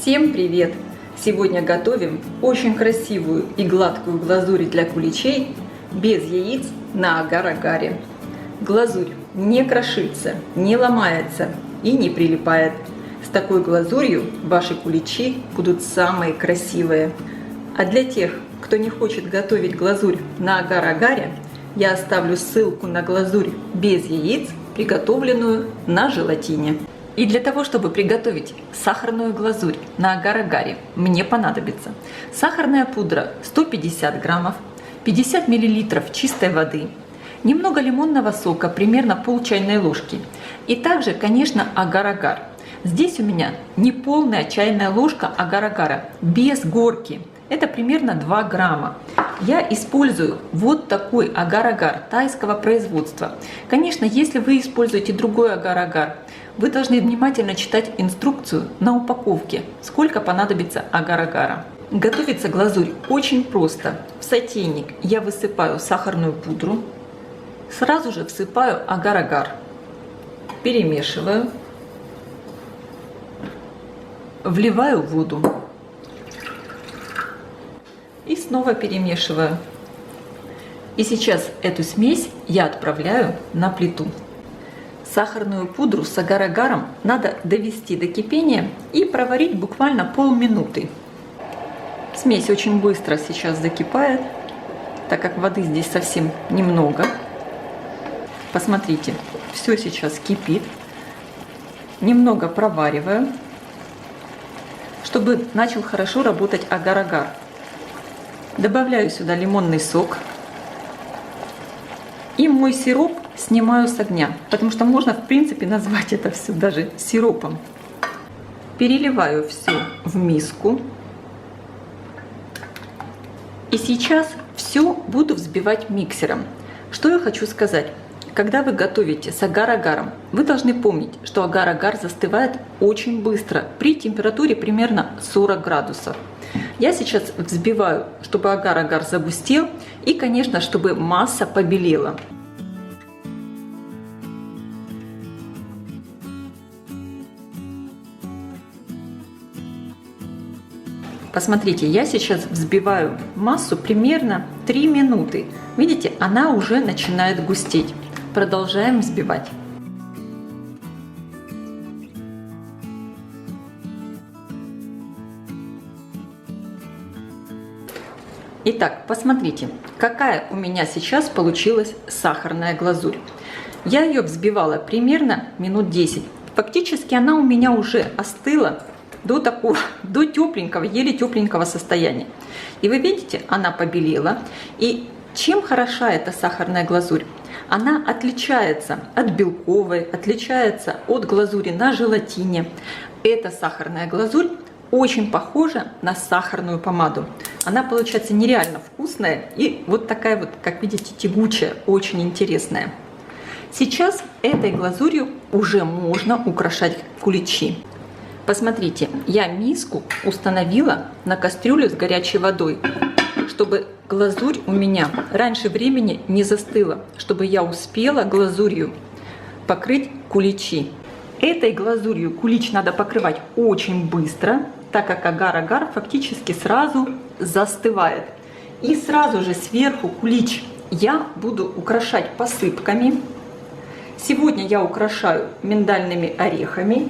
Всем привет! Сегодня готовим очень красивую и гладкую глазурь для куличей без яиц на агар-агаре. Глазурь не крошится, не ломается и не прилипает. С такой глазурью ваши куличи будут самые красивые. А для тех, кто не хочет готовить глазурь на агар-агаре, я оставлю ссылку на глазурь без яиц, приготовленную на желатине. И для того, чтобы приготовить сахарную глазурь на агар-агаре, мне понадобится сахарная пудра 150 граммов, 50 миллилитров чистой воды, немного лимонного сока, примерно пол чайной ложки, и также, конечно, агар-агар. Здесь у меня не полная чайная ложка агар-агара, без горки. Это примерно 2 грамма. Я использую вот такой агар-агар тайского производства. Конечно, если вы используете другой агар-агар, вы должны внимательно читать инструкцию на упаковке, сколько понадобится агар-агара. Готовится глазурь очень просто. В сотейник я высыпаю сахарную пудру, сразу же всыпаю агар-агар, перемешиваю, вливаю воду и снова перемешиваю. И сейчас эту смесь я отправляю на плиту. Сахарную пудру с агар-агаром надо довести до кипения и проварить буквально полминуты. Смесь очень быстро сейчас закипает, так как воды здесь совсем немного. Посмотрите, все сейчас кипит. Немного провариваю, чтобы начал хорошо работать агар-агар. Добавляю сюда лимонный сок. И мой сироп снимаю с огня, потому что можно, в принципе, назвать это все даже сиропом. Переливаю все в миску. И сейчас все буду взбивать миксером. Что я хочу сказать? Когда вы готовите с агар-агаром, вы должны помнить, что агар-агар застывает очень быстро, при температуре примерно 40 градусов. Я сейчас взбиваю, чтобы агар-агар загустел и, конечно, чтобы масса побелела. Посмотрите, я сейчас взбиваю массу примерно 3 минуты. Видите, она уже начинает густеть. Продолжаем взбивать. Итак, посмотрите, какая у меня сейчас получилась сахарная глазурь. Я ее взбивала примерно минут 10. Фактически она у меня уже остыла до тепленького, еле тепленького состояния. И вы видите, она побелела. И чем хороша эта сахарная глазурь? Она отличается от белковой, отличается от глазури на желатине. Эта сахарная глазурь очень похожа на сахарную помаду. Она получается нереально вкусная и вот такая вот, как видите, тягучая, очень интересная. Сейчас этой глазурью уже можно украшать куличи. Посмотрите, я миску установила на кастрюлю с горячей водой, чтобы глазурь у меня раньше времени не застыла, чтобы я успела глазурью покрыть куличи. Этой глазурью кулич надо покрывать очень быстро, так как агар-агар фактически сразу застывает. И сразу же сверху кулич я буду украшать посыпками. Сегодня я украшаю миндальными орехами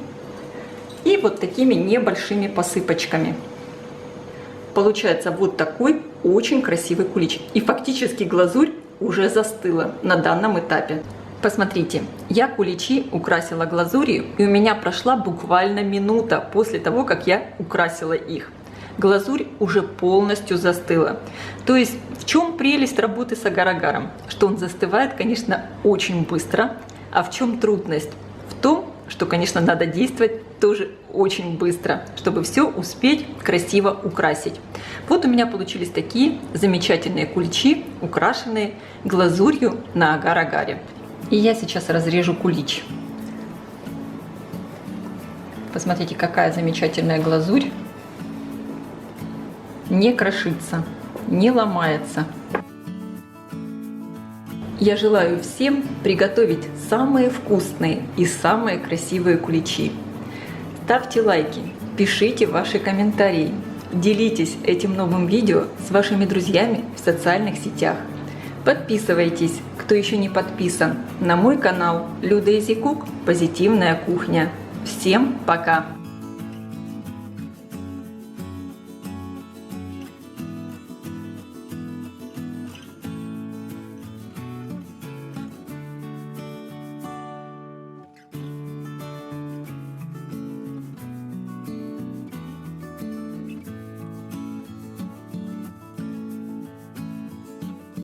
и вот такими небольшими посыпочками. Получается вот такой очень красивый кулич. И фактически глазурь уже застыла на данном этапе. Посмотрите, я куличи украсила глазурью, и у меня прошла буквально минута после того, как я украсила их. Глазурь уже полностью застыла. То есть в чем прелесть работы с агар-агаром? Что он застывает, конечно, очень быстро. А в чем трудность? В том, что, конечно, надо действовать тоже очень быстро, чтобы все успеть красиво украсить. Вот у меня получились такие замечательные куличи, украшенные глазурью на агар-агаре. И я сейчас разрежу кулич. Посмотрите, какая замечательная глазурь. Не крошится, не ломается. Я желаю всем приготовить самые вкусные и самые красивые куличи. Ставьте лайки, Пишите ваши комментарии. Делитесь этим новым видео с вашими друзьями в социальных сетях. Подписывайтесь, кто еще не подписан, на мой канал Люда Изи Кук «Позитивная кухня». Всем пока!